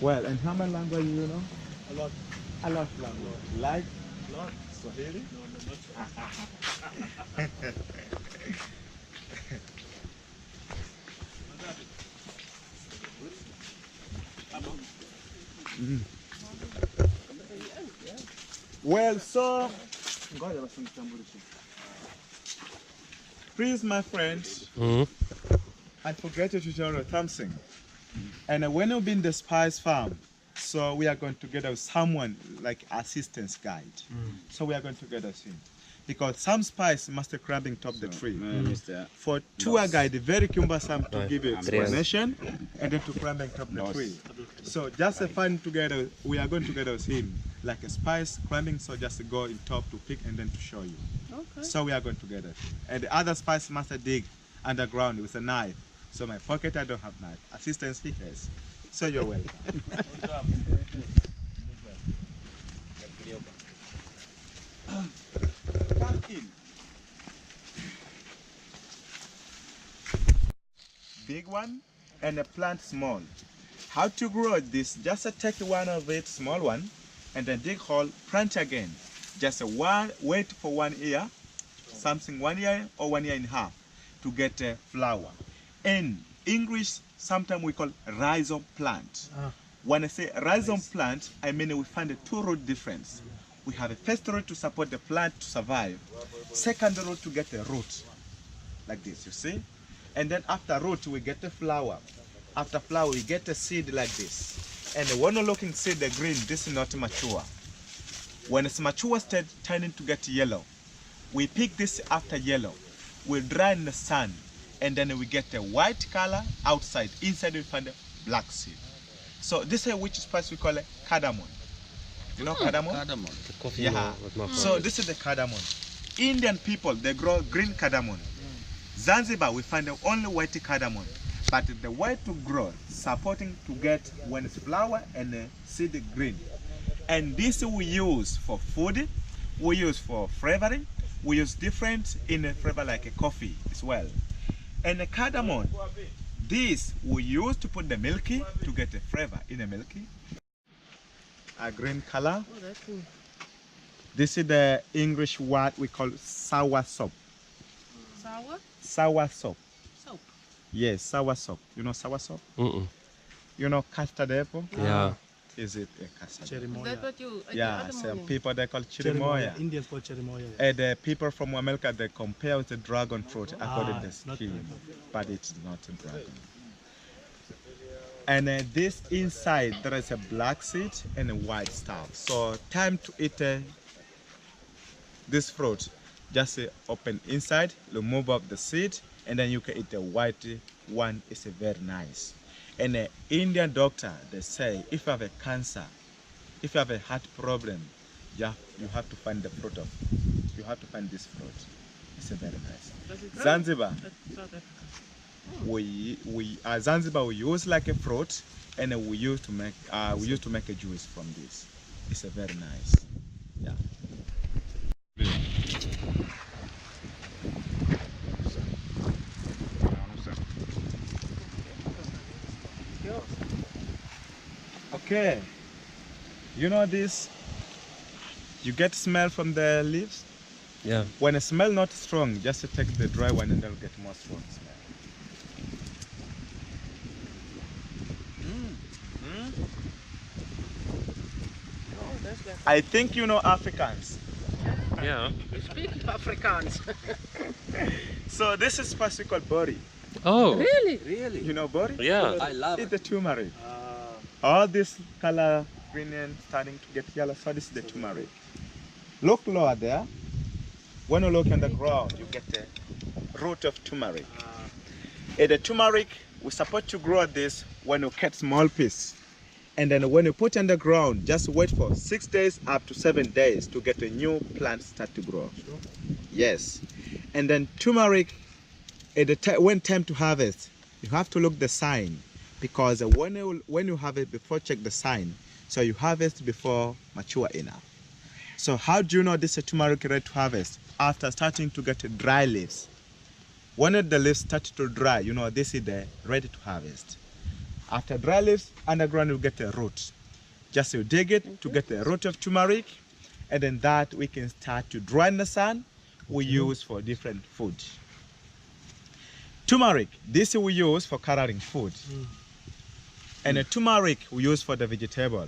Well, and how many languages you know? A lot. A lot of language. Like A lot. Swahili? No, not Mm. Well, so please, my friends, I forget to tell you something. And when we've been the spice farm, so we are going together with someone like assistance guide. So we are going together soon. Because some spice must climbing top the tree. For tour guide, very cumbersome to give you explanation and then to climbing top the tree. So just a fun together, we are going together with him, like a spice climbing, so just go in top to pick and then to show you. Okay. So we are going together. And the other spice must dig underground with a knife. So my pocket, I don't have knife. Assistance he has. So you're welcome. Come in. Big one and a plant small. How to grow this? Just take one of it, small one, and then dig hole, plant again. Just wait for 1 year, something 1 year or 1 year and a half to get a flower. In English, sometimes we call rhizome plant. When I say rhizome plant, I mean we find a two root difference. We have a first root to support the plant to survive. Second root to get a root, like this, you see? And then after root, we get a flower. After flower, we get a seed like this. And when you're looking seed, the green, this is not mature. When it's mature, it's turning to get yellow. We pick this after yellow. We dry in the sun. And then we get a white color outside. Inside we find a black seed. So this is which spice we call it cardamom. You know cardamom? Cardamom. The coffee. Yeah. So this is the cardamom. Indian people, they grow green cardamom. Zanzibar, we find the only white cardamom. But the white to grow, supporting to get when it's flower and the seed green. And this we use for food, we use for flavoring, we use different in a flavor like a coffee as well. And the cardamom, this we use to put the milky to get a flavor in the milky. A green color. Oh, that's cool. This is the English word we call sour soap. Sour? Sour soap. Soap. Yes, sour soap. You know sour soap? You know custard apple? Yeah. Is it a custard? Is that what you Yeah, some people they call chirimoya. Indians call chirimoya. And the people from America they compare with the dragon fruit according to the skin, but it's not a dragon. And this inside there is a black seed and a white stuff. So time to eat this fruit. Just open inside, remove up the seed, and then you can eat the white one. It's very nice. And the Indian doctor, they say, if you have a cancer, if you have a heart problem, you have to find the fruit of. You have to find this fruit. It's very nice. Zanzibar, Zanzibar we use like a fruit, and we used to make a juice from this. It's a very nice. Yeah. Okay, you know this, you get smell from the leaves? Yeah. When the smell not strong, just take the dry one and they'll get more strong smell. Oh, that's like I think you know Africans. Yeah. you speak Afrikaans. So this is spice we call bori. Oh. Really? Really? You know bori? Yeah. I love It's it. the turmeric. All this color green and starting to get yellow, so this is the turmeric. Look lower there. When you look on the ground, you get the root of turmeric. And the turmeric, we support to grow this when you cut small piece. And then when you put on the ground, just wait for 6 days up to 7 days to get a new plant start to grow. Sure. Yes. And then turmeric, when time to harvest, you have to look the sign. Because when you have it before, check the sign. So you harvest before mature enough. So how do you know this is turmeric ready to harvest? After starting to get dry leaves. When the leaves start to dry, you know this is the ready to harvest. After dry leaves, underground you get a root. Just you dig it to get the root of turmeric, and then that we can start to dry in the sun. We use for different food. Turmeric, this we use for coloring food. And the turmeric we use for the vegetable.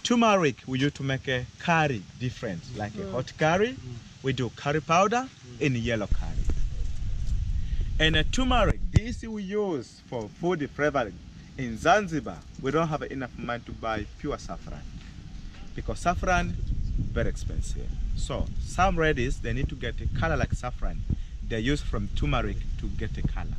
Turmeric we use to make a curry different, like a hot curry. We do curry powder in yellow curry. And a turmeric, this we use for food flavoring. In Zanzibar, we don't have enough money to buy pure saffron because saffron very expensive. So some ladies, they need to get a color like saffron. They use from turmeric to get a color.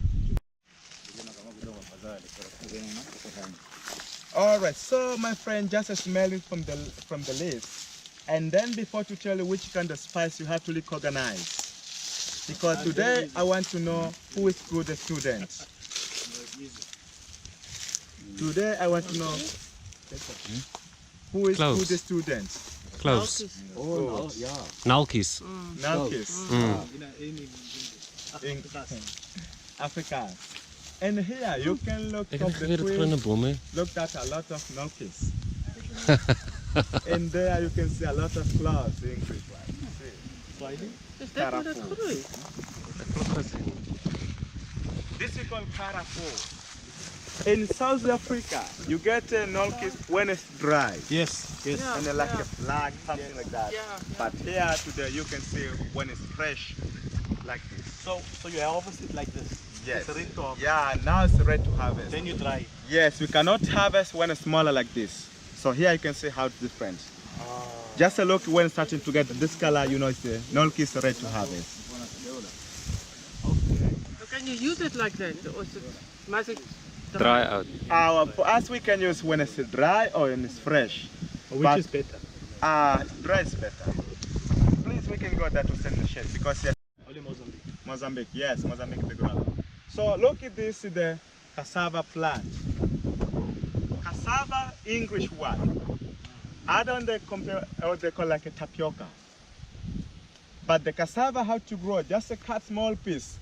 All right, so my friend, just smell it from the leaves, and then before to tell you which kind of spice you have to recognize, because today I want to know who is good student. Today I want to know who is Close. good student. Close. Oh, yeah. Nalkis. Nalkis. In Africa. And here you can look Ik up heb the weer het groene tree. bloemen. Look at a lot of nalkis. And there you can see a lot of clouds in Greek. Is dat hoe dat groeit? This we call carafo. In South Africa, you get nalkis when it's dry. Yes, yes. Yeah. And like a flag, something like that. Yeah, yeah. But here today you can see when it's fresh, like this. So you harvest it like this. Yes. It's ready to harvest. Yeah, now it's ready to harvest. Then you dry. Yes, we cannot harvest when it's smaller like this. So here you can see how it's different. Just a look when it's starting to get this color, you know it's the nolki is ready to harvest. So can you use it like that? Or is it, must it Dry out. For us, we can use when it's dry or when it's fresh. Which But- is better? Dry is better. Please, we can go there to send the shade because yes, Only Mozambique. Mozambique, yes, Mozambique the ground. So look at this, the cassava plant. Cassava English word. I don't they compare what they call like a tapioca. But the cassava how to grow, just a cut small piece.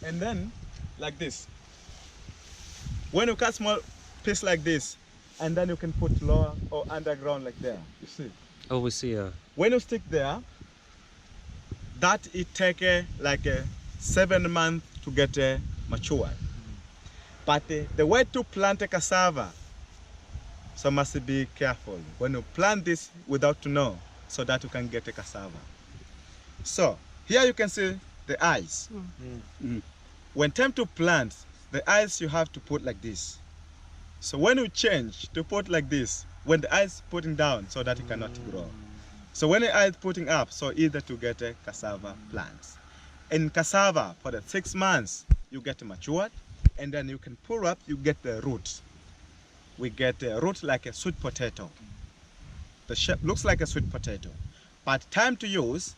And then like this. When you cut small piece like this, and then you can put lower or underground like there. You see? Oh, we see a... When you stick there, that it take like 7 months to get mature. But the way to plant a cassava, so must be careful when you plant this without to know, so that you can get a cassava. So here you can see the eyes. When time to plant, the eyes you have to put like this. So when you change to put like this, when the eye is putting down, so that it cannot grow. So when the eye is putting up, so either to get a cassava plants. In cassava, for the 6 months, you get matured, and then you can pull up, you get the root. We get a root like a sweet potato. The shape looks like a sweet potato. But time to use,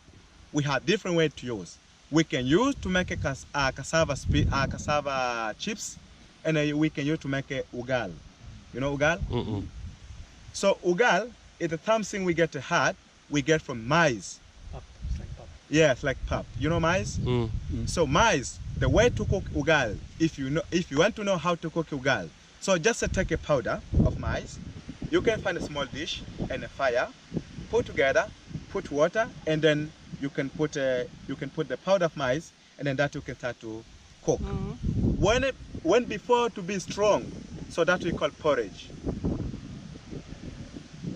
we have different way to use. We can use to make a cassava chips, and we can use to make a ugal. You know ugal? So ugal is the something we get hard, we get from maize. Pap. It's like pap. Yeah, it's like pap. You know maize? So maize, the way to cook ugal, if you want to know how to cook ugal, so just take a powder of maize. You can find a small dish and a fire, put together, put water, and then you can put the powder of maize, and then that you can start to cook. When before to be strong, so that we call porridge.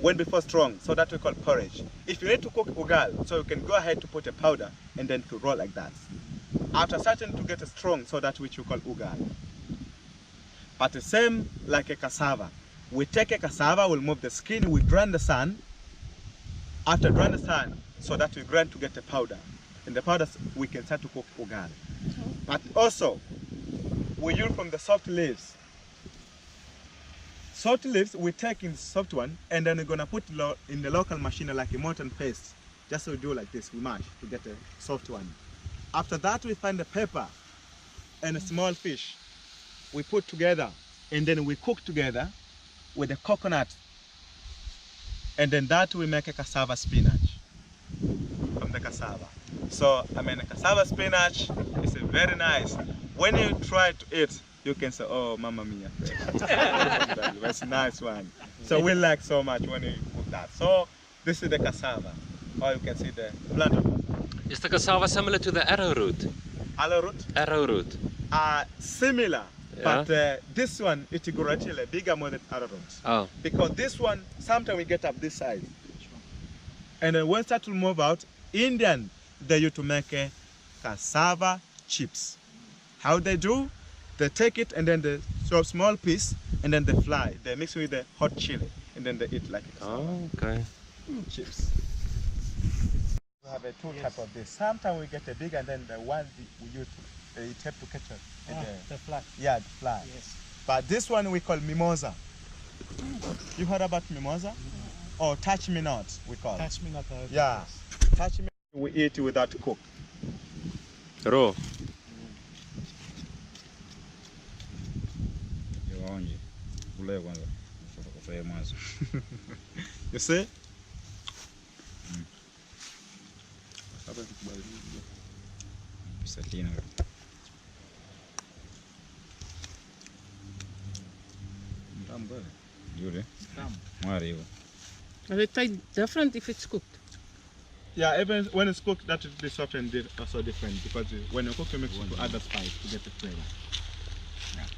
When before strong, so that we call porridge. If you need to cook ugal, so you can go ahead to put a powder and then to roll like that. After starting to get strong, so that which you call ugal. But the same like a cassava. We take a cassava, we'll move the skin, we drain the sun. After drain the sun, so that we grind to get a powder. And the powder we can start to cook ugal. But also, we use from the soft leaves. Soft leaves, we take in the soft one, and then we're gonna put in the local machine like a molten paste. Just so we do like this, we mash to get a soft one. After that, we find the pepper and a small fish. We put together, and then we cook together with the coconut. And then that we make a cassava spinach from the cassava. So, I mean, cassava spinach is very nice. When you try to eat, you can say, oh, Mamma Mia. That's a nice one. So we like so much when you cook that. So this is the cassava, or you can see the plant of cassava. Is the cassava similar to the arrowroot? Arrowroot? Arrowroot. Similar, Yeah. but this one it grows actually bigger more than arrowroot. Oh. Because this one, sometimes we get up this size. And then when start to move out, Indian, they used to make cassava chips. How they do? They take it and then they so small piece and then they fry. They mix with the hot chili and then they eat like it. Oh, okay. Chips. We have two type of this. Sometimes we get a big and then the one we use it have to catch it. The flat. Yeah, the fly. Yes. But this one we call mimosa. You heard about mimosa? Or touch me not, we call it. Touch me not. Yeah. Touch me we eat without cook. Raw. You see? And it tastes different if it's cooked. Yeah, even when it's cooked, that will be soft and also different because when you cook, you mix it to other spice to get the flavor.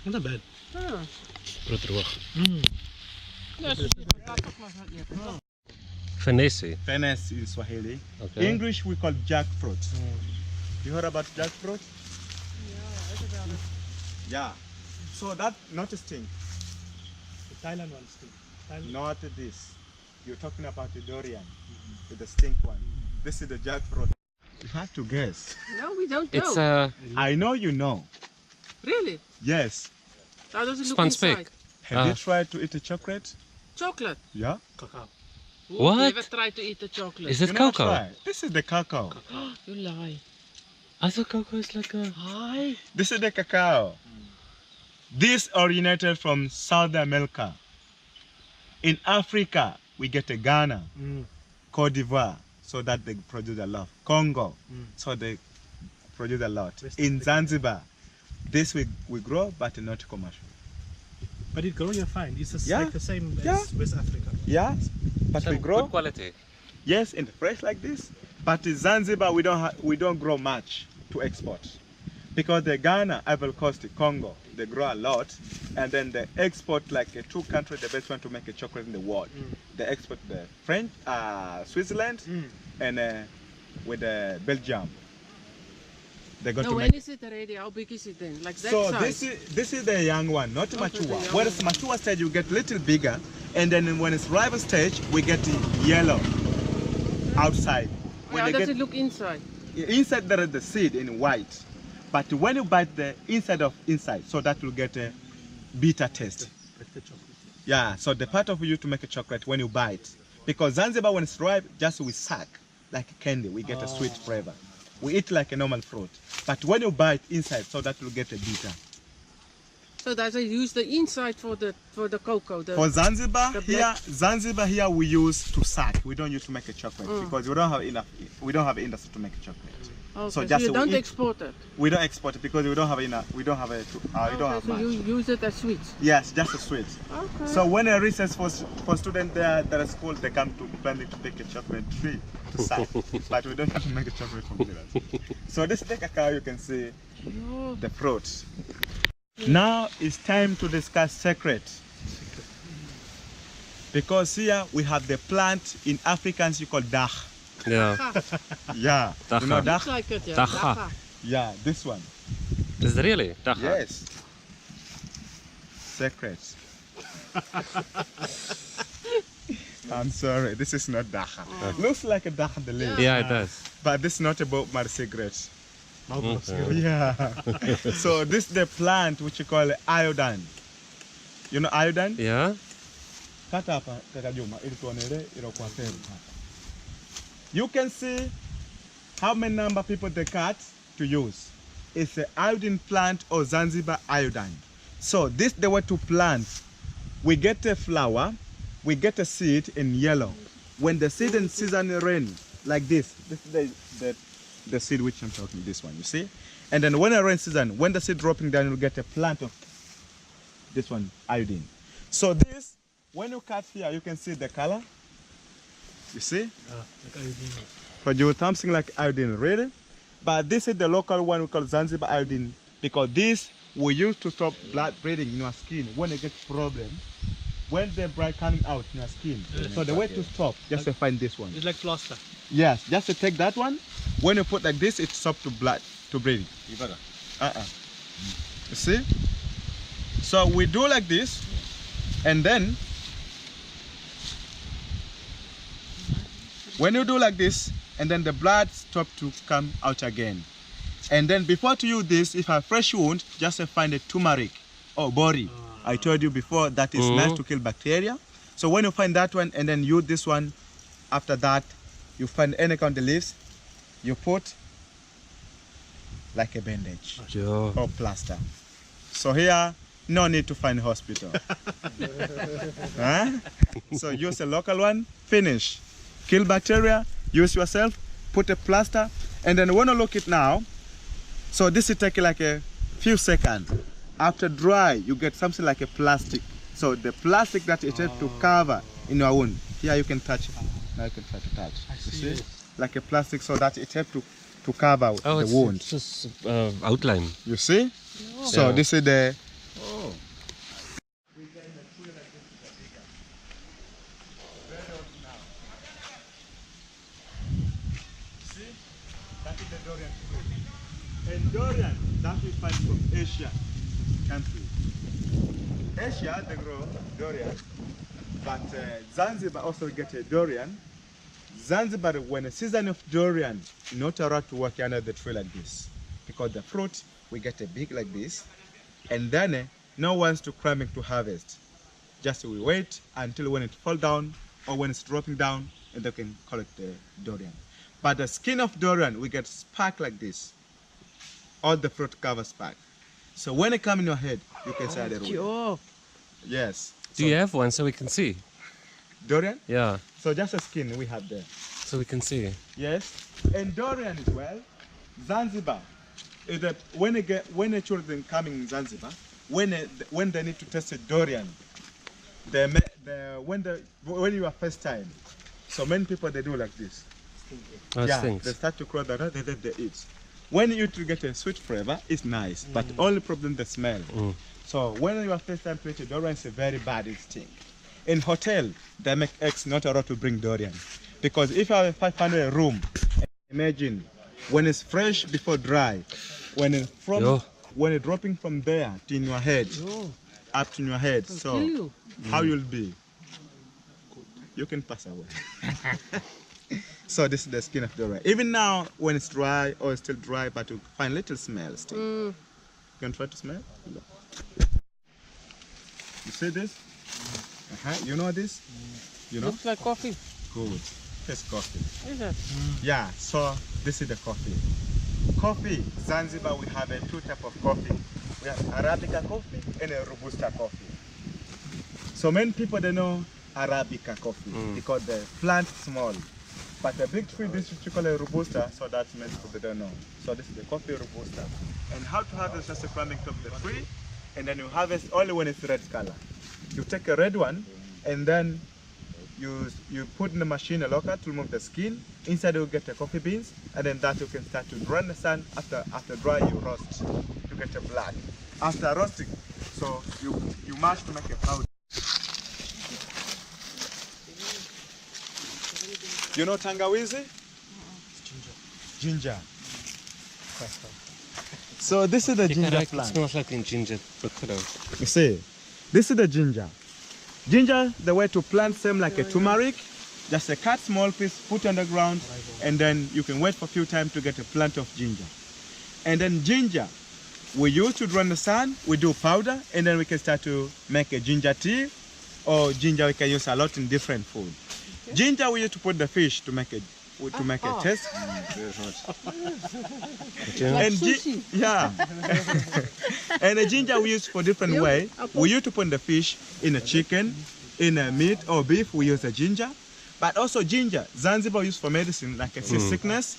Not bad. Ah. Ja, so toch maar wat eten. Finesse. Finesse in Swahili. Okay. English we call jackfruit. You heard about jackfruit? Yeah. So that not a stink, The Thailand one still. Thailand. not this. You're talking about the durian, with the stink one. This is the jackfruit. You have to guess. No, we don't know. It's I know you know. Really? Yes. How does it look Sponge inside? cake. Have you tried to eat the chocolate? Chocolate. Yeah. Cacao. Who What? never tried to eat the chocolate? Is it You never cocoa? tried? This is the cacao. You lie. I thought cocoa is like a. Hi. This is the cacao. This originated from South America. In Africa, we get a Ghana, Cote d'Ivoire, so that they produce a lot. Congo, so they produce a lot. West In Africa. Zanzibar, this we grow, but not commercial. But it grows, you're fine. It's just Yeah. like the same as Yeah. West Africa. Yeah, but we grow. Good quality. Yes, in fresh like this. But in Zanzibar, we don't grow much to export, because the Ghana, Ivory Coast, Congo, they grow a lot, and then they export like two countries, the best one to make a chocolate in the world. They export the French, Switzerland, and with Belgium. They go No, to when make. is it ready? How big is it then? Like that So size? this is the young one, not Okay, mature. the young Whereas one. mature stage you get little bigger, and then when it's ripe stage we get yellow outside. When How they does get it look inside? inside there is the seed in white, but when you bite the inside of inside, so that will get a bitter taste. Like the chocolate. Yeah, so the part of you to make a chocolate when you bite, because Zanzibar when it's ripe, just we suck like candy, we get a sweet flavor. We eat like a normal fruit, but when you bite inside, so that will get a bitter. So does it use the inside for the cocoa? The, For Zanzibar the here, black- Zanzibar here we use to suck. We don't use to make a chocolate because we don't have enough. We don't have industry to make a chocolate. okay, so so just you to don't eat- export it? We don't export it because we don't have enough. We don't have a. We don't Okay, have so much. you use it as sweets? Yes, just a sweet. Okay. So when a recess for students there at school, they come to planning to take a chocolate tree to suck, but we don't have to make a chocolate from that. So this is the cacao. You can see Oh, the fruit. Now it's time to discuss secret. Because here we have the plant in Afrikaans you call dag. Yeah. Yeah. You know Daga. dag? looks like it, yeah. Daga. Daga. Yeah, this one. Is it really? Daga. Yes. Secret. I'm sorry, this is not dacha. Looks like a dacha the leaf, Yeah, it does. but this is not about my cigarette. Okay. Yeah. So this is the plant which you call iodine. You know iodine? Yeah. You can see how many number of people they cut to use. It's an iodine plant or Zanzibar iodine. So this the way to plant. We get a flower, we get a seed in yellow. When the seed in season rain, like this is the seed which I'm talking, this one, you see? And then when the rain season, when the seed dropping down, you get a plant of this one iodine. So this, when you cut here, you can see the color. You see? Like iodine. Produce something like iodine, really. But this is the local one we call Zanzibar iodine, because this we use to stop blood bleeding in your skin when you get problem. When the blood coming out in your skin. So the way to stop, just to find this one. It's like plaster. Yes, just to take that one. When you put like this, it stops to blood to bleeding. You see? So we do like this, and then when you do like this, and then the blood stop to come out again. And then before to use this, if a fresh wound, just find a turmeric or bori. I told you before that is nice to kill bacteria. So when you find that one and then use this one, after that, you find any kind of leaves, you put like a bandage Yo. or plaster. So here, no need to find hospital. Huh? So use a local one, finish. Kill bacteria, use yourself, put a plaster, and then when you look it now, so this will take like a few seconds. After dry, you get something like a plastic. So the plastic that it has to cover in your wound. Here you can touch it. Now you can try to touch. You see? Like a plastic so that it helps to cover the wound. It's just outline. You see? Oh. So Yeah. this is the... See? That is the durian fruit. And durian, that we find from Asia country. Asia, they grow durian. But Zanzibar also get a durian. Zanzibar, when a season of durian, not allowed to work under the tree like this. Because the fruit, we get a big like this. And then no one's to climb to harvest. Just we wait until when it fall down or when it's dropping down and they can collect the durian. But the skin of durian, we get spark like this. All the fruit cover spark. So when it come in your head, you can say the root. Oh, Yes. Do you have one so we can see? Durian? Yeah, So just a skin we have there. so we can see. Yes. And durian as well. Zanzibar. Is that when the children coming in Zanzibar, when they need to test a durian, when you are first time, so many people they do like this. Oh, it They stinks. start to crawl that then they eat. When you eat to get a sweet flavor, it's nice, but only problem the smell. So when you are first time to eat a durian, it's a very bad stink. In hotel, they make eggs not allowed to bring durian, because if you have a 500 room, imagine when it's fresh before dry, when it's when it's dropping from there to in your head, up to your head. kill So you. how you'll be? You can pass away. So this is the skin of durian. Even now, when it's dry or it's still dry, but you find little smell still. You can try to smell. You see this? You know this? You know? Looks like coffee. Good. It's coffee. Is it? Yeah, so this is the coffee. Coffee, Zanzibar, we have two types of coffee. We have Arabica coffee and a Robusta coffee. So many people, they know Arabica coffee because the plant is small. But the big tree, this is called a Robusta, so that many people don't know. So this is the coffee Robusta. And how to harvest just a climbing top of the tree, and then you harvest only when it's red color. You take a red one, and then you put in the machine a locker to remove the skin. Inside you get the coffee beans, and then that you can start to dry in the sun. After dry, you roast to get the black. After roasting, so you mash to make a powder. You know tangawizi? Ginger. So this is the ginger It plant. smells like ginger. You see, this is the ginger. Ginger, the way to plant same like a turmeric. Just a cut small piece, put on the ground, and then you can wait for a few times to get a plant of ginger. And then ginger, we use to dry in the sun, we do powder, and then we can start to make a ginger tea, or ginger we can use a lot in different food. Ginger we use to put the fish to make a taste. And sushi. yeah. And the ginger we use for different way. We use to put the fish in a chicken, in a meat or beef. We use the ginger, but also ginger. Zanzibar used for medicine like a seasickness.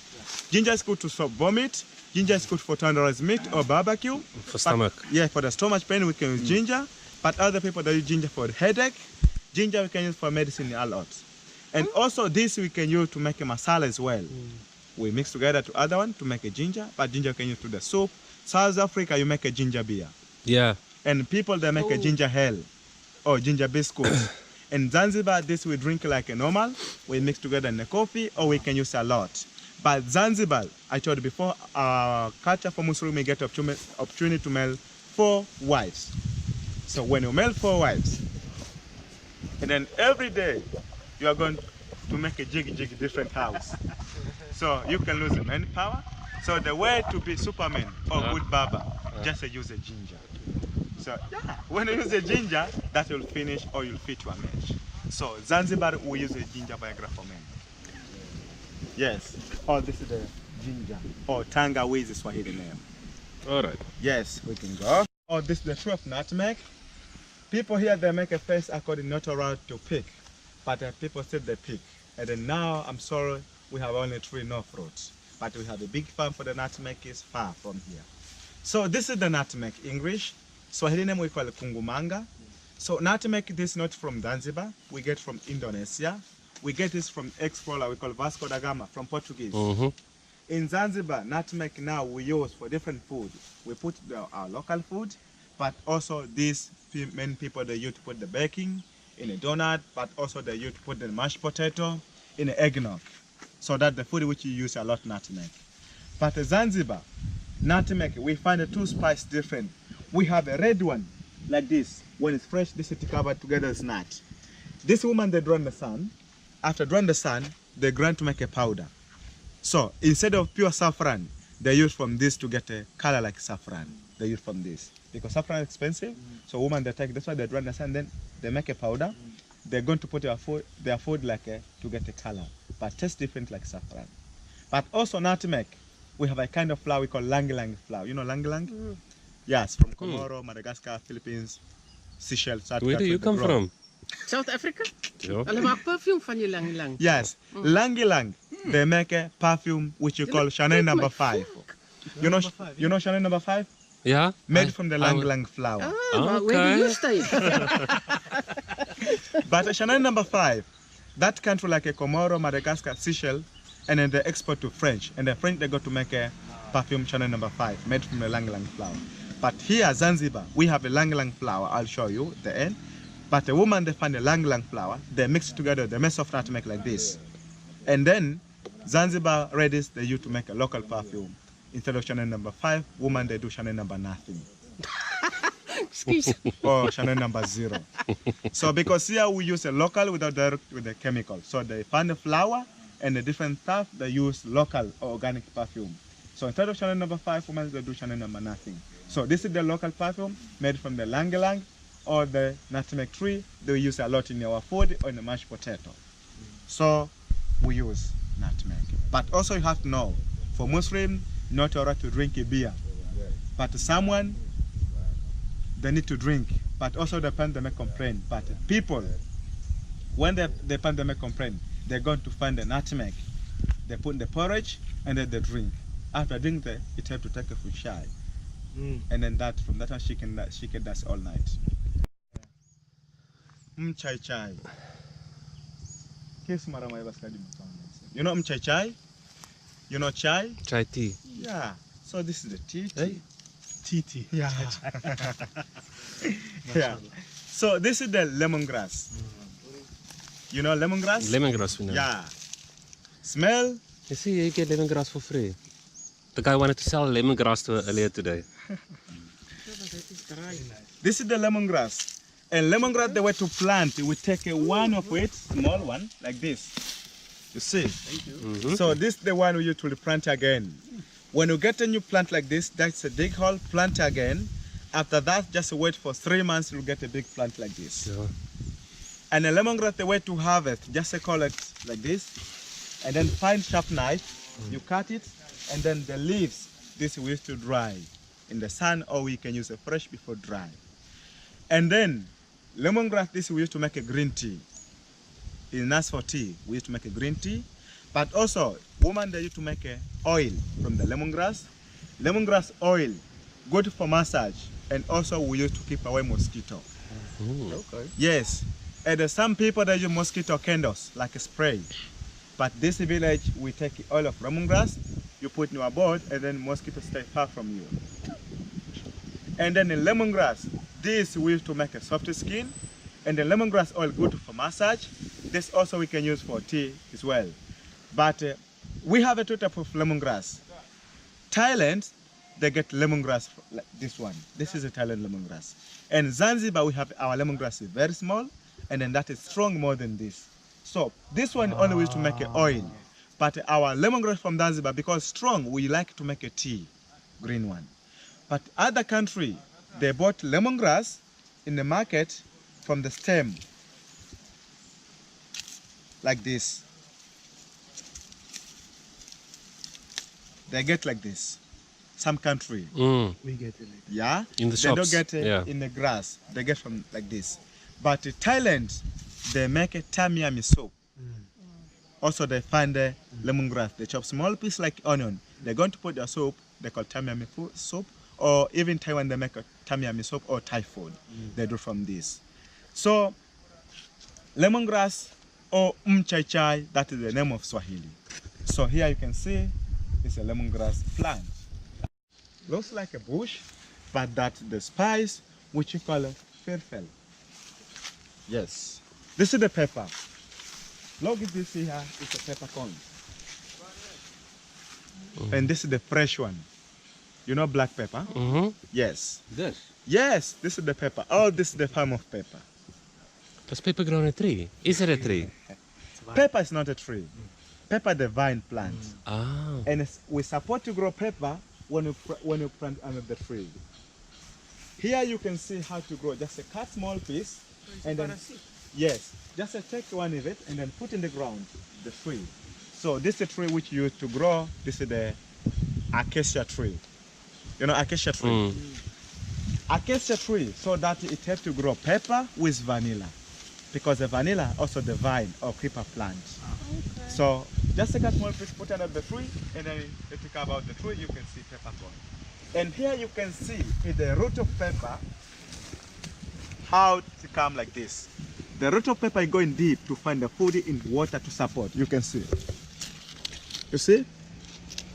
Ginger is good to stop vomit. Ginger is good for tenderized meat or barbecue. For stomach. Yeah, for the stomach pain we can use ginger. But other people that use ginger for headache, ginger we can use for medicine a lot. And also this we can use to make a masala as well. We mix together to other one to make a ginger, but ginger you can use to the soup. South Africa you make a ginger beer. Yeah. And people they make a ginger ale or ginger biscuits. In Zanzibar this we drink like a normal, we mix together in the coffee or we can use a lot. But Zanzibar, I told you before, our culture for Muslim, we get opportunity to mail 4 wives. So when you mail 4 wives, and then every day you are going to make a jig different house. So you can lose the manpower. So the way to be Superman or good Baba, just use a ginger. So yeah, when you use a ginger, that will finish or you'll fit your match. So Zanzibar, we use a ginger Viagra for men. Yes. Oh, this is the ginger. Or tangawizi is Swahili name. All right. Yes, we can go. Oh, this is the tree of nutmeg. People here, they make a face according not allowed to pick. But people said they pick. And then now, I'm sorry, we have only 3, no fruits. But we have a big farm for the nutmeg is far from here. So this is the nutmeg English. Swahili name we call it kungumanga. So nutmeg, this is not from Zanzibar. We get from Indonesia. We get this from explorer we call Vasco da Gama from Portuguese. In Zanzibar, nutmeg now we use for different food. We put our local food, but also these many people they use to put the baking in a donut, but also they use to put the mashed potato in an eggnog. So that the food which you use a lot nutmeg. But Zanzibar, nutmeg, we find the 2 spices different. We have a red one like this. When it's fresh, this is covered together as nut. This woman they draw in the sun. After drying the sun, they grind to make a powder. So instead of pure saffron, they use from this to get a color like saffron. They use from this because saffron is expensive. So women they take that's why they dry the sun. Then they make a powder. They're going to put their food like to get a color, but tastes different like saffron. But also nutmeg, we have a kind of flour we call lang-lang flour. You know lang-lang? Yes, from Comoro, Madagascar, Philippines, Seychelles. Where do you come from? South Africa? Ja. Hulle maak perfume van die lang lang. Yes, lang-lang. They make a perfume which you call Chanel number 5. You know Chanel number 5? Yeah. Made from the lang-lang flour. Maar where do you stay? But Chanel number 5, that country like a Comoro, Madagascar, Seychelles, and then they export to French. And the French they go to make a perfume Chanel number 5 made from the lang-lang flour. But here Zanzibar, we have a lang-lang flour. I'll show you the end. But the woman they find the lang-lang flour, they mix it together, they mess of nutmeg like this. And then Zanzibar readies they use to make a local perfume. Instead of Chanel number 5, woman they do Chanel number nothing. Excuse. Or Chanel number 0. So because here we use a local without direct with the chemical. So they find the flour and the different stuff, they use local or organic perfume. So instead of Chanel number 5, women they do Chanel number nothing. So this is the local perfume made from the lang-lang or the nutmeg tree. They use a lot in our food or in the mashed potato. So we use nutmeg. But also you have to know, for Muslim, not alright to drink a beer. But someone, they need to drink. But also the pandemic complaint. But people, when the pandemic complaint, they're going to find the nutmeg. They put in the porridge and then they drink. After drinking, it helps to take a food shy. And then that from that on she can dance all night. Chai chai. You know chai chai? You know chai? Chai tea. Yeah. So this is the tea. Hey. Titi. Yeah. Yeah. So this is the lemongrass. You know lemongrass? Lemongrass we know. Yeah. Smell? You see, you get lemongrass for free. The guy wanted to sell lemongrass to her earlier today. This is the lemongrass. And lemongrass, the way to plant, we take a one of it, small one, like this. You see? Thank you. So this is the one we use to plant again. When you get a new plant like this, that's a dig hole, plant again. After that, just wait for 3 months, you'll get a big plant like this. Yeah. And the lemongrass, the way to harvest, just collect like this. And then find sharp knife, you cut it, and then the leaves, this we used to dry in the sun, or we can use it fresh before dry. And then lemongrass, this we used to make a green tea. In us for tea, we used to make a green tea. But also, women they used to make a oil from the lemongrass. Lemongrass oil, good for massage, and also we used to keep away mosquito. Okay. Yes. And some people they use mosquito candles like a spray. But this village we take oil of lemongrass, you put in your board and then mosquitoes stay far from you. And then the lemongrass, this we use to make a soft skin. And the lemongrass oil good for massage. This also we can use for tea as well. But we have a two type of lemongrass. Thailand, they get lemongrass like this one. This is a Thailand lemongrass. And Zanzibar, we have our lemongrass is very small, and then that is strong more than this. So this one only we use to make an oil. But our lemongrass from Zanzibar, because strong, we like to make a tea, green one. But other country, they bought lemongrass in the market from the stem, like this. They get like this. Some country, We get it. yeah, In the they don't shops, get it yeah. in the grass. They get from like this. But Thailand, they make a tam yam soap. Also, they find the lemongrass. They chop small piece like onion. They're going to put their soap. They call tam yam soap. Or even Taiwan, they make a tam yam soap or Thai food. They do from this. So, lemongrass or chai chai, that is the name of Swahili. So here you can see it's a lemongrass plant. Looks like a bush, but that's the spice which you call a firfel. Yes. This is the pepper. Look at this here, it's a peppercorn. And this is the fresh one. You know black pepper? Yes. This? Yes, this is the pepper. Oh, this is the farm of pepper. Does pepper grow on a tree? Is it a tree? Pepper is not a tree. Pepper the vine plant. Ah. And we support to grow pepper when you plant under the tree. Here you can see how to grow. Just a cut small piece and then yes, just take one of it and then put in the ground the tree. So this is the tree which you use to grow. This is the acacia tree. You know acacia tree. Acacia tree so that it helps to grow pepper with vanilla, because the vanilla also the vine or creeper plant. Okay. So just take a small piece, put under the tree, and then if you come out the tree, you can see peppercorn. And here you can see in the root of pepper how to come like this. The root of pepper is going deep to find the food in water to support. You can see. You see?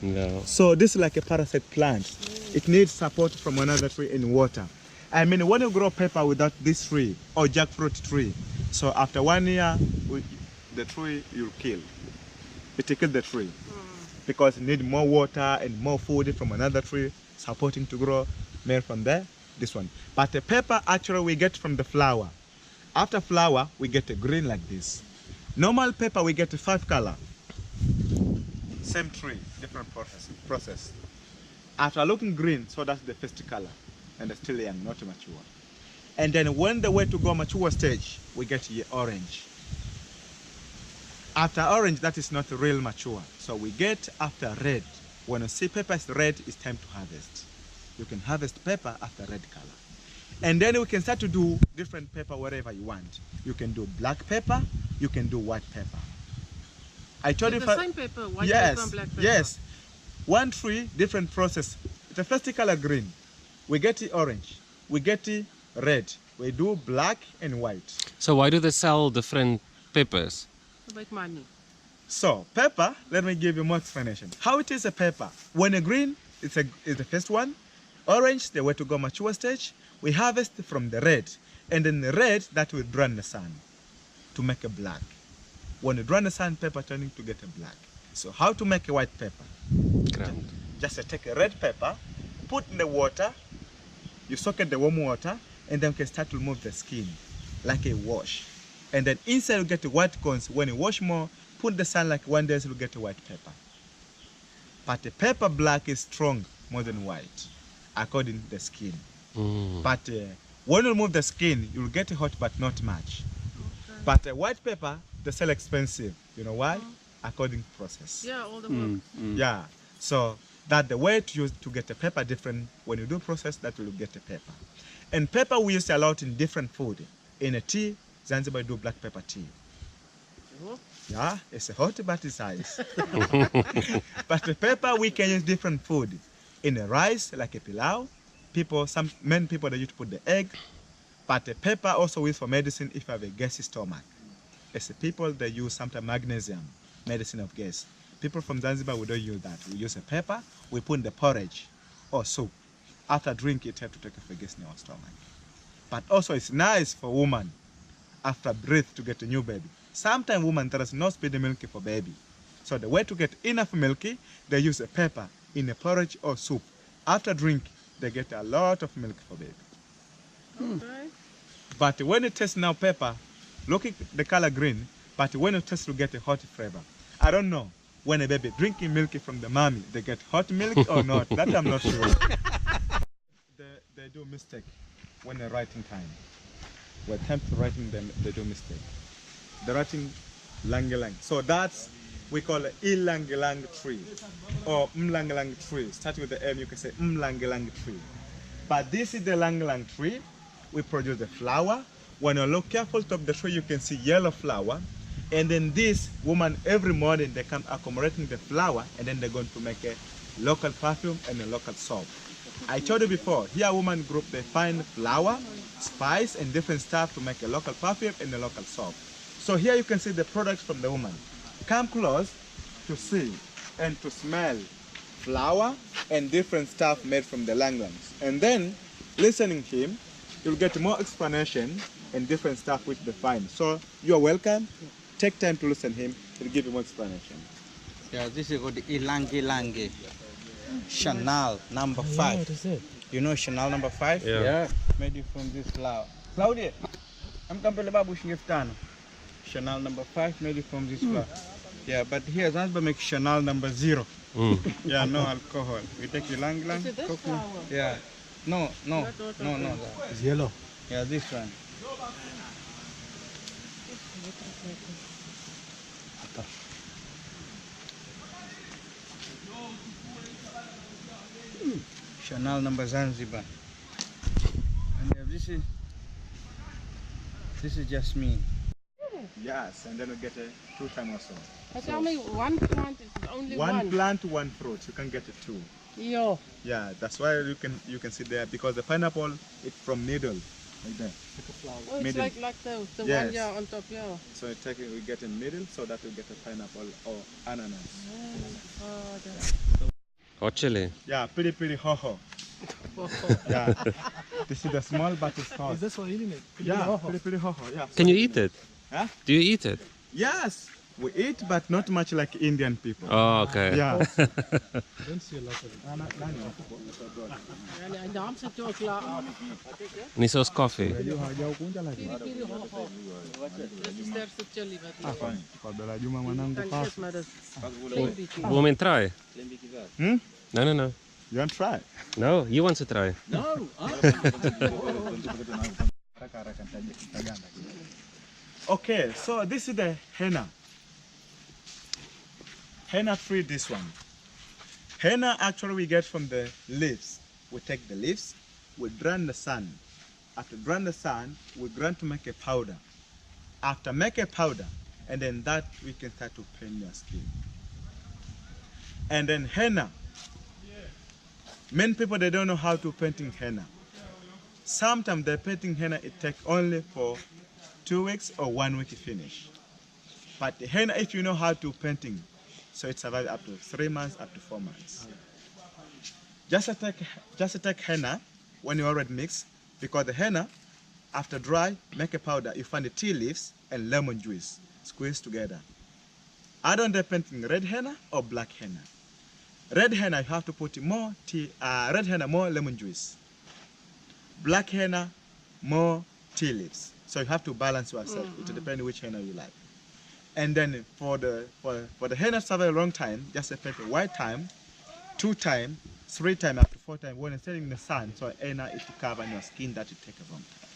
No. So this is like a parasite plant. It needs support from another tree in water. I mean, when you grow pepper without this tree or jackfruit tree, so after 1 year, the tree you'll kill. It will kill the tree because it needs more water and more food from another tree supporting to grow made from there, this one. But the pepper actually we get from the flower. After flower, we get a green like this. Normal pepper, we get a 5 color. Same tree, different process. After looking green, so that's the first color. And it's still young, not mature. And then when the way to go mature stage, we get orange. After orange, that is not real mature. So we get after red. When you see pepper is red, it's time to harvest. You can harvest pepper after red color. And then we can start to do different pepper wherever you want. You can do black pepper, you can do white pepper. I told you the same pepper, white yes, pepper and black pepper. yes. One tree, different process. The first color green. We get the orange. We get the red. We do black and white. So why do they sell different peppers? To make money. So pepper, let me give you more explanation. How it is a pepper? When a green, is the first one. Orange, the way to go mature stage. We harvest from the red. And then the red, that will dry in the sun to make a black. When you dry in the sun, pepper turning to get a black. So how to make a white pepper? Ground. Just take a red pepper, put in the water, you soak in the warm water, and then you can start to remove the skin like a wash. And then inside you get the white cones. When you wash more, put the sun like 1 day, so you get a white pepper. But the pepper black is strong more than white, according to the skin. But when you remove the skin, you'll get hot, but not much. Okay. But white pepper, they sell expensive. You know why? According to process. Yeah, all the work. Yeah. So that the way to use to get a pepper different. When you do process, that will get a pepper. And pepper we use a lot in different food. In a tea, Zanzibar do black pepper tea. Oh. Yeah, it's a hot but it's ice. But the pepper we can use different food. In a rice, like a pilau, many people they used to put the egg, But the pepper also used for medicine if you have a gassy stomach. As the people, they use sometimes magnesium, medicine of gas. People from Zanzibar, we don't use that. We use a pepper, we put in the porridge or soup. After drink it, have to take off a gas in your stomach. But also it's nice for women after birth to get a new baby. Sometimes women, there is no speedy milk for baby. So the way to get enough milk, they use a pepper in a porridge or soup. After drink, they get a lot of milk for baby. Okay. But when you taste now pepper, look at the color green, but when you taste, you get a hot flavor. I don't know when a baby drinking milk from the mommy, they get hot milk or not. That I'm not sure. They do mistake when they're writing time. When it comes to writing them, they do mistake. They're writing lang. So that's, we call it ilang tree or lang tree. Starting with the M, you can say lang tree. But this is the lang tree. We produce the flower. When you look careful top the tree, you can see yellow flower. And then this woman, every morning, they come accumulating the flower, and then they're going to make a local perfume and a local soap. I told you before, here woman group, they find flour, spice, and different stuff to make a local perfume and a local soap. So here you can see the products from the woman. Come close to see and to smell flour and different stuff made from the langlans. And then, listening to him, you'll get more explanation and different stuff which they find. So you're welcome. Take time to listen to him. He'll give you more explanation. Yeah, this is called the Ilangi Chanel number 5. What is it? You know Chanel number 5? Yeah. Made it from this flower. Claudia, I'm coming to babu shiftano. Chanel number 5 made it from this flower. Yeah, but here Zanzibar make Chanel number 0. Yeah, no alcohol. We take Ilang Is it this coconut. flower? Yeah. No. It's yellow. Yeah, this one. Chanel number Zanzibar. And this is jasmine. Yes, and then we get a 2 times also. But tell me, one plant is only one. One plant, one fruit. You can get it 2. Yeah. Yeah, that's why you can see there, because the pineapple it's from middle, like that. Oh, it's Middle. like the Yes. one, yeah, on top, yeah. So we get in middle, so that we get a pineapple or ananas. Oh, Hot chili. Yeah, pretty hoho. Yeah, this is the small, but it's hot. Is this for eating it? Yeah, pretty hoho. Yeah. Can you eat it? Huh? Do you eat it? Yes, we eat, but not much like Indian people. Oh, okay. Yeah. I don't see a lot of it. Ja, en daarom zit je ook klaar. Niet zoals koffie. Piri hoho. Dat is de eerste chili wat je kan eet, maar dat is klein beetje. Want me try? Hmm? No. You want to try? No, you want to try? Okay, so this is the henna. Henna tree, this one. Henna actually we get from the leaves. We take the leaves, we drain the sun. After drain the sun, we grind to make a powder. After make a powder, and then that we can start to paint your skin. And then henna. Many people, they don't know how to painting henna. Sometimes the painting henna, it takes only for 2 weeks or 1 week to finish. But the henna, if you know how to painting, so it survives up to 3 months, up to 4 months. Just to take henna when you already mix, because the henna, after dry, make a powder, you find the tea leaves and lemon juice, squeeze together. I don't painting red henna or black henna. Red henna, you have to put more red henna, more lemon juice. Black henna, more tea leaves. So you have to balance yourself. It depends which henna you like. And then for the henna to survive a long time, just paint a white time, 2 times, 3 times, up to 4 times. When it's setting in the sun, so henna it cover your skin, that it take a long time.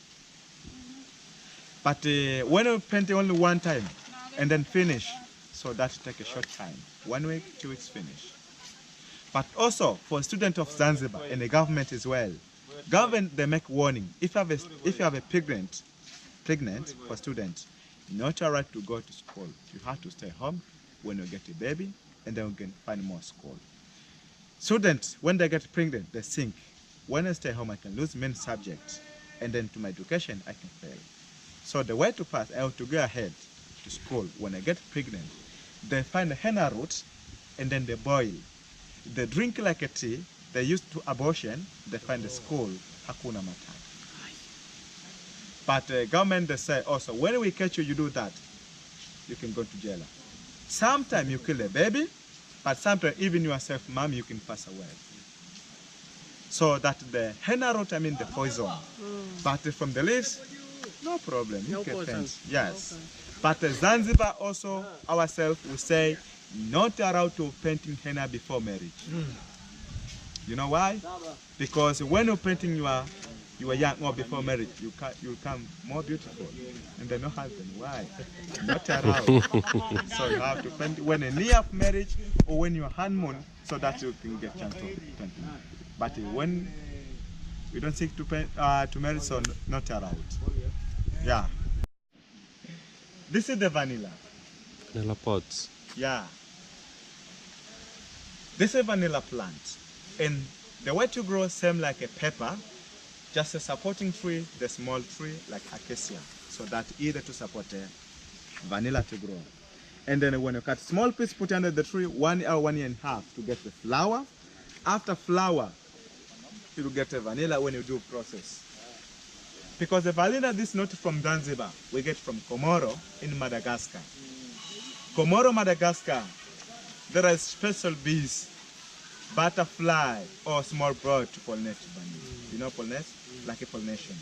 But when you paint it only 1 time and then finish, so that take a short time. 1 week, 2 weeks finish. But also for students of Zanzibar and the government as well. Government, they make warning. If you have a pregnant for students, not all right to go to school. You have to stay home when you get a baby, and then you can find more school. Students, when they get pregnant, they think, when I stay home, I can lose many subjects. and then to my education, I can fail. So the way to pass, I have to go ahead to school. When I get pregnant, they find the henna root, and then they boil. They drink like a tea. They use to abortion. They find the school, hakuna matata. But the government, they say also, when we catch you, you do that, you can go to jail. Sometimes you kill a baby, but sometimes even yourself, mom, you can pass away. So that the henna root, I mean the poison. But from the leaves, no problem. You No can poison. paint. Yes. Okay. But Zanzibar also, ourselves, we say, not allowed to painting henna before marriage. You know why? Because when you're painting you are young or before marriage, you become more beautiful. And then no husband. Why? Not allowed. So you have to paint when you're near marriage or when you're honeymoon, so that you can get chance of painting. But when you don't seek to paint to marry, so not allowed. Yeah. This is the vanilla. Vanilla pods. Yeah. This is a vanilla plant. And the way to grow same like a pepper, just a supporting tree, the small tree like acacia. So that either to support a vanilla to grow. And then when you cut small piece, put under the tree 1 year, 1 year and a half to get the flower. After flower, you will get a vanilla when you do process. Because the vanilla this is not from Zanzibar, we get from Comoro in Madagascar. Comoro, Madagascar, there are special bees, butterfly or small bird to pollinate vanilla. You know pollinate? Like a pollination.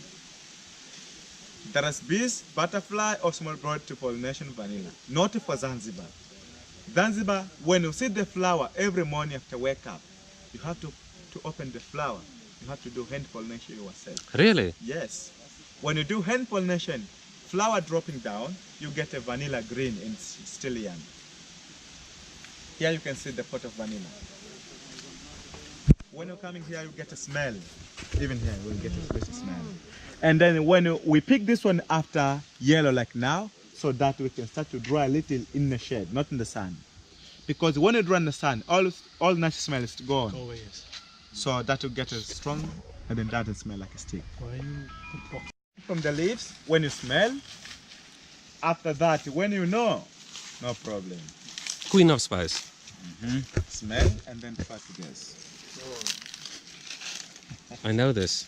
There is bees, butterfly or small bird to pollination vanilla. Not for Zanzibar. Zanzibar, when you see the flower every morning after wake up, you have to open the flower. You have to do hand pollination yourself. Really? Yes. When you do hand pollination, flower dropping down, you get a vanilla green and still young. Here you can see the pot of vanilla. When you're coming here, you get a smell. Even here, you will get a special smell. And then when we pick this one after yellow like now, so that we can start to dry a little in the shade, not in the sun. Because when you dry in the sun, all natural smell is gone. Go away, yes. So that will get a strong, and then that will smell like a stick. Why you put box? From the leaves, when you smell, after that, when you know, no problem. Queen of spice. Smell and then try to guess. I know this.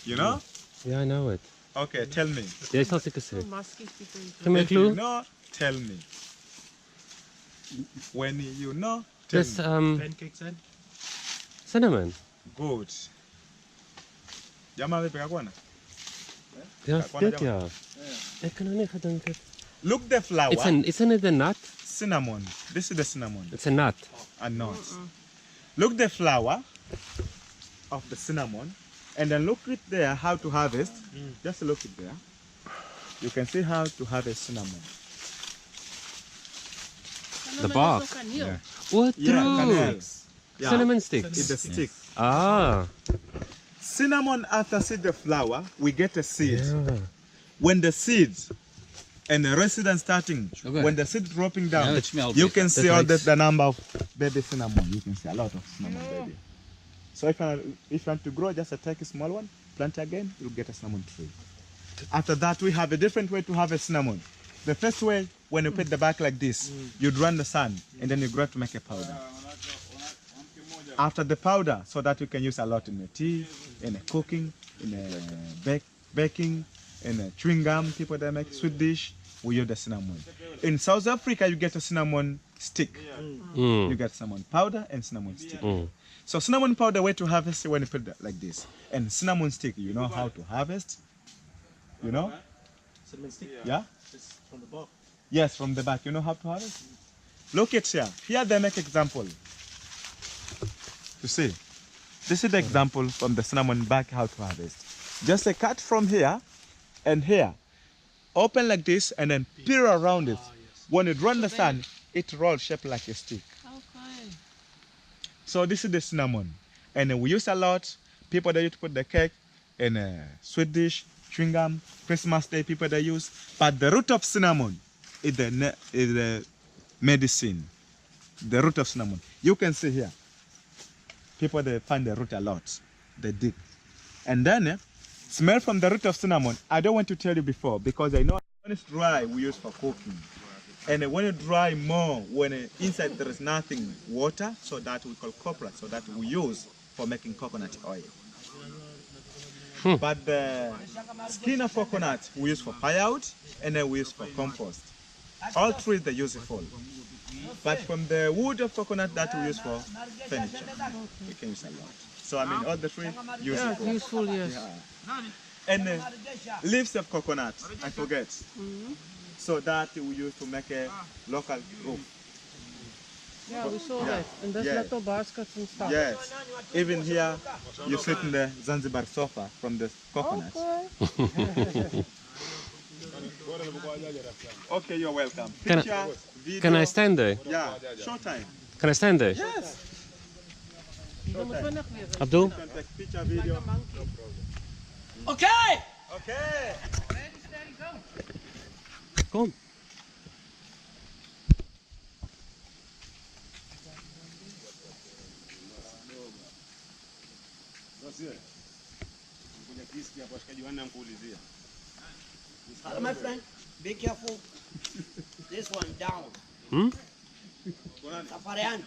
You know? Yeah, I know it. Okay, tell me. Jij zal zeker zeggen. Musky people. Give me a If you clue. know, tell me. When you know, tell This me. Pancakes and cinnamon. Good. Jamaa vipi kakuona? Ja, Kijk, dit gewoon ja. Ik kan er niet denken. Look the flower. Isn't it a nut? Cinnamon. This is the cinnamon. It's a nut. A nut. Look the flower of the cinnamon, and then look it there how to harvest. Just look it there. You can see how to harvest cinnamon. The bark. Yeah. What? Yeah, True. canals. Yeah. Cinnamon stick. It's the stick. Ah. Cinnamon, after see the flower, we get a seed. Yeah. When the seeds and the resident starting, when the seed dropping down, you can see all the number of baby cinnamon. You can see a lot of cinnamon baby. So if you want to grow, just take a small one, plant again, you'll get a cinnamon tree. After that, we have a different way to have a cinnamon. The first way, when you put the bark like this, you run the sun, and then you grow to make a powder. After the powder, so that you can use a lot in the tea, in the cooking, in the baking, in the chewing gum, people that make sweet dish, we use the cinnamon. In South Africa, you get a cinnamon stick. You get cinnamon powder and cinnamon stick. So cinnamon powder, way to harvest when you put it like this. And cinnamon stick, you know how to harvest? You know? cinnamon stick. Yeah? It's from the bark. Yes, from the back. You know how to harvest? Look at here. Here they make example. You see? This is the example from the cinnamon bark how to harvest. Just a cut from here and here. Open like this and then peel around it. When it run the sun, it rolls shaped like a stick. Okay. So this is the cinnamon. And we use a lot. People that used to put the cake in a sweet dish, chewing gum, Christmas Day people they use. But the root of cinnamon is the medicine. The root of cinnamon. You can see here. People they find the root a lot. They dig. And then smell from the root of cinnamon. I don't want to tell you before because I know when it's dry, we use for cooking. And when it dry more, when inside there is nothing, water, so that we call copra, so that we use for making coconut oil. But the skin of coconut we use for firewood, and then we use for compost. All three they're useful. But from the wood of coconut that we use for furniture, we can use a lot. So I mean all the three useful. Yeah, useful, yes. Yeah. And leaves of coconut, I forget. So that we use to make a local roof. Yeah, we saw Yeah. that. And there's Yeah. little baskets and stuff. Yes. Even here, you sit in the Zanzibar sofa from the coconut. Okay. Okay, you're welcome. Can I- Picture, video. Can I stand there? Yeah, showtime. Can I stand there? Yes. Dan moeten we nog weer. Abdul? You can take picture, video. Okay. Okay. Ready, steady, go. Kom. Hello, my friend. Be careful. This one down. Hmm? Safari ant.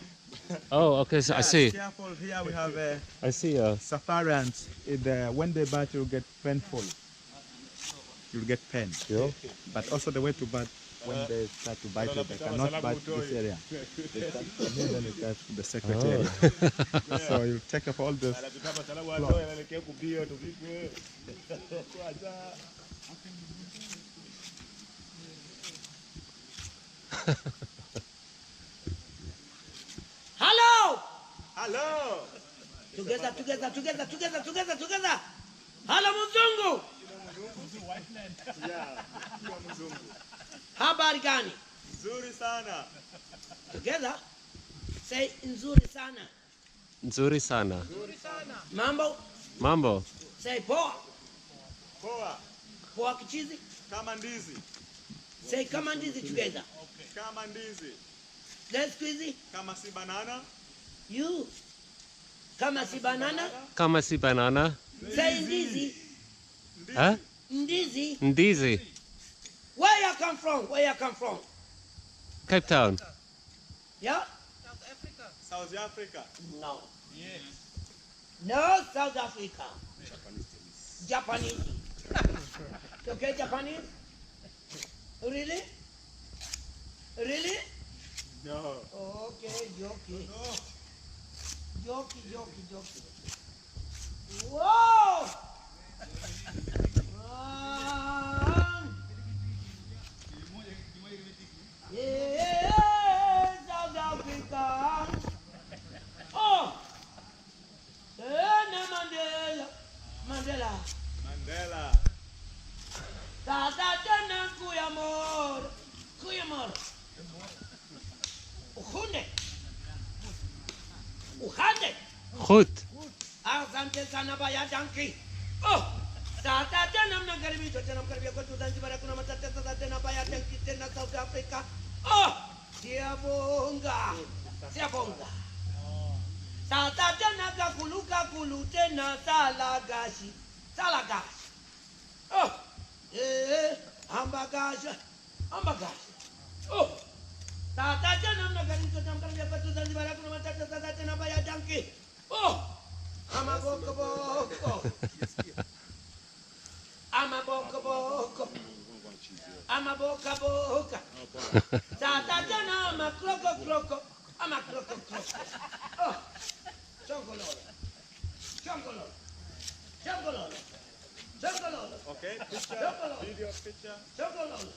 Oh, okay, so I see. Careful, here we have a I see. safari ants. When they bite, you'll get painful. You'll get pain. Yeah. But also the way to bite, when they start to bite you, they cannot bite this area. They start from here, then they touch the secretary. So you'll take off all this. Hello. Hello! Together, together, together, together, together, together. Hello, Mzungu. Habari gani? Nzuri sana. Together. Say nzuri sana. Nzuri sana. Mambo. Mambo. Say poa. Poa. Poa kichizi. Kama ndizi. Say kama ndizi together. Kama ndizi. Let's squeezy. Kama si banana. You. Kama si banana. Kama si banana. Say ndizi. Huh? Ndizi. Ndizi. Where you come from? Where you come from? Cape Town. Yeah? South Africa. No. No, South Africa. Japanese. Okay, Japanese? Really? Really? No. Okay, joking. Joking. Whoa! Yeah, South Africa. Oh! Mandela. Tata tena kuyamor. Uhande. Goed. Asante sana baya danki. Oh! Tata tena mnakaribishwa tena mkaribia kwetu Zanzibar, kuna matatizo tena baya danki tena South Africa. Oh! Siabonga. Tata tena kakulu tena salagashi. Oh! Ambagashi. Oh! Tata tena mnakaribishwa tena mkaribia kwetu Zanzibar, kuna matatizo tena baya danki. Oh! Amaboko. Amaboka. Tata tena amakroko. Oh, chongololo. Okay, picture, video, picture. Chongololo.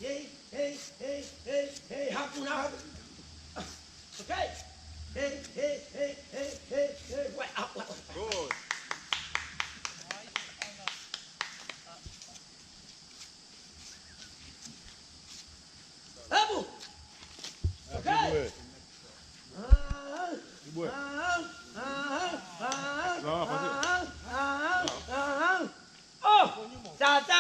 Hey, hakuna. Okay. Hey. Wait. Good. Abu. Okay. Oh, South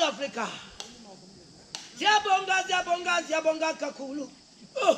Africa. Siabonga kakulu. Oh,